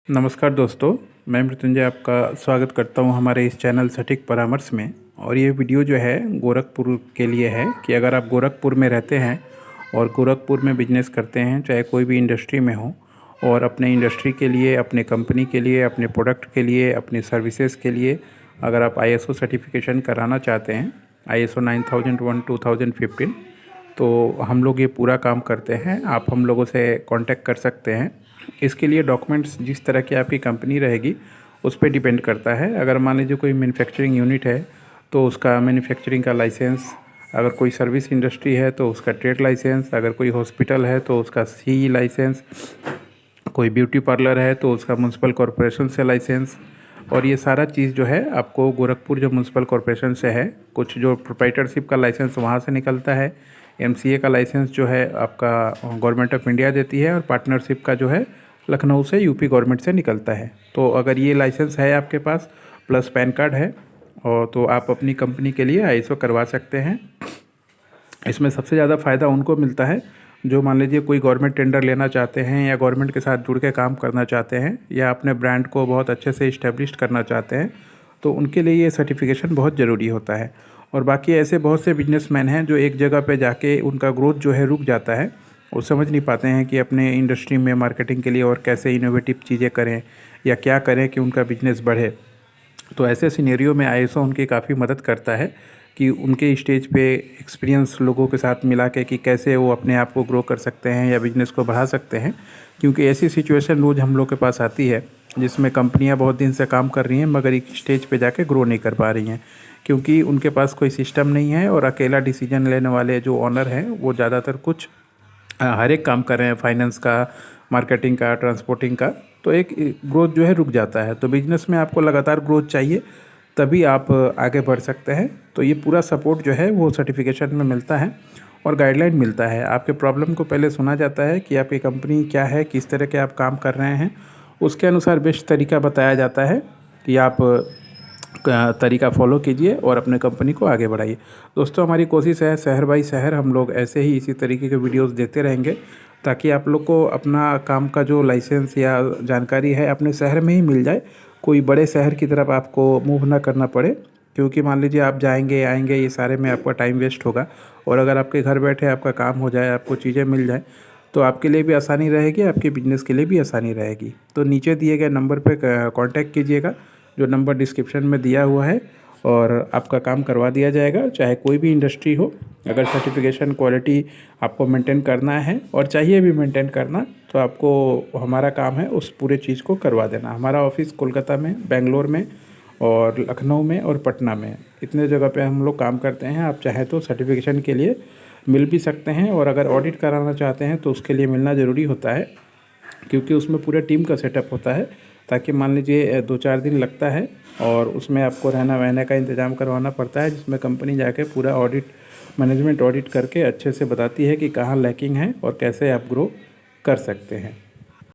नमस्कार दोस्तों, मैं मृत्युंजय आपका स्वागत करता हूं हमारे इस चैनल सटीक परामर्श में। और ये वीडियो जो है गोरखपुर के लिए है कि अगर आप गोरखपुर में रहते हैं और गोरखपुर में बिजनेस करते हैं, चाहे कोई भी इंडस्ट्री में हो, और अपने इंडस्ट्री के लिए, अपने कंपनी के लिए, अपने प्रोडक्ट के लिए, अपनी सर्विसेज के लिए अगर आप ISO सर्टिफिकेशन कराना चाहते हैं, ISO 9001 2015, तो हम लोग ये पूरा काम करते हैं। आप हम लोगों से कांटेक्ट कर सकते हैं। इसके लिए डॉक्यूमेंट्स जिस तरह की आपकी कंपनी रहेगी उस पे डिपेंड करता है। अगर मान लीजिए कोई मैन्युफैक्चरिंग यूनिट है तो उसका मैन्युफैक्चरिंग का लाइसेंस, अगर कोई सर्विस इंडस्ट्री है तो उसका ट्रेड लाइसेंस, अगर कोई हॉस्पिटल है तो उसका CE लाइसेंस, कोई ब्यूटी पार्लर है तो उसका म्यूनसिपल कॉरपोरेशन से लाइसेंस। और ये सारा चीज़ जो है आपको गोरखपुर जो म्यूनसिपल कॉरपोरेशन से है, कुछ जो प्रोप्राइटरशिप का लाइसेंस वहाँ से निकलता है, MCA का लाइसेंस जो है आपका गवर्नमेंट ऑफ इंडिया देती है, और पार्टनरशिप का जो है लखनऊ से UP गवर्नमेंट से निकलता है। तो अगर ये लाइसेंस है आपके पास प्लस पैन कार्ड है, और तो आप अपनी कंपनी के लिए ISO करवा सकते हैं। इसमें सबसे ज़्यादा फ़ायदा उनको मिलता है जो मान लीजिए कोई गवर्नमेंट टेंडर लेना चाहते हैं, या गवर्नमेंट के साथ जुड़ के काम करना चाहते हैं, या अपने ब्रांड को बहुत अच्छे से इस्टेब्लिश करना चाहते हैं, तो उनके लिए ये सर्टिफिकेशन बहुत ज़रूरी होता है। और बाकी ऐसे बहुत से बिजनेसमैन हैं जो एक जगह पे जाके उनका ग्रोथ जो है रुक जाता है। वो समझ नहीं पाते हैं कि अपने इंडस्ट्री में मार्केटिंग के लिए और कैसे इनोवेटिव चीज़ें करें या क्या करें कि उनका बिजनेस बढ़े। तो ऐसे सिनेरियो में ISO उनकी काफ़ी मदद करता है कि उनके स्टेज पे एक्सपीरियंस लोगों के साथ मिला के कि कैसे वो अपने आप को ग्रो कर सकते हैं या बिज़नेस को बढ़ा सकते हैं। क्योंकि ऐसी सिचुएशन रोज़ हम लोग के पास आती है जिसमें कंपनियां बहुत दिन से काम कर रही हैं मगर एक स्टेज पे जाके ग्रो नहीं कर पा रही हैं, क्योंकि उनके पास कोई सिस्टम नहीं है और अकेला डिसीजन लेने वाले जो ओनर हैं वो ज़्यादातर कुछ हर एक काम कर रहे हैं, फाइनेंस का, मार्केटिंग का, ट्रांसपोर्टिंग का। तो एक ग्रोथ जो है रुक जाता है। तो बिजनेस में आपको लगातार ग्रोथ चाहिए, तभी आप आगे बढ़ सकते हैं। तो ये पूरा सपोर्ट जो है वो सर्टिफिकेशन में मिलता है और गाइडलाइन मिलता है। आपके प्रॉब्लम को पहले सुना जाता है कि आपकी कंपनी क्या है, किस तरह के आप काम कर रहे हैं, उसके अनुसार बेस्ट तरीका बताया जाता है कि आप तरीका फॉलो कीजिए और अपने कंपनी को आगे बढ़ाइए। दोस्तों, हमारी कोशिश है शहर बाई शहर हम लोग ऐसे ही इसी तरीके के वीडियोस देते रहेंगे, ताकि आप लोग को अपना काम का जो लाइसेंस या जानकारी है अपने शहर में ही मिल जाए। कोई बड़े शहर की तरफ आपको मूव ना करना पड़े, क्योंकि मान लीजिए आप जाएंगे आएंगे ये सारे में आपका टाइम वेस्ट होगा। और अगर आपके घर बैठे आपका काम हो जाए, आपको चीज़ें मिल जाए, तो आपके लिए भी आसानी रहेगी, आपके बिजनेस के लिए भी आसानी रहेगी। तो नीचे दिए गए नंबर पे कांटेक्ट कीजिएगा, जो नंबर डिस्क्रिप्शन में दिया हुआ है, और आपका काम करवा दिया जाएगा, चाहे कोई भी इंडस्ट्री हो। अगर सर्टिफिकेशन क्वालिटी आपको मेंटेन करना है और चाहिए भी मेंटेन करना, तो आपको हमारा काम है उस पूरे चीज़ को करवा देना। हमारा ऑफिस कोलकाता में, बेंगलोर में, और लखनऊ में और पटना में, इतने जगह पे हम लोग काम करते हैं। आप चाहे तो सर्टिफिकेशन के लिए मिल भी सकते हैं, और अगर ऑडिट कराना चाहते हैं तो उसके लिए मिलना ज़रूरी होता है, क्योंकि उसमें पूरे टीम का सेटअप होता है। ताकि मान लीजिए 2-4 दिन लगता है और उसमें आपको रहना वहने का इंतज़ाम करवाना पड़ता है, जिसमें कंपनी जाके पूरा ऑडिट, मैनेजमेंट ऑडिट करके अच्छे से बताती है कि कहाँ लैकिंग है और कैसे आप ग्रो कर सकते हैं।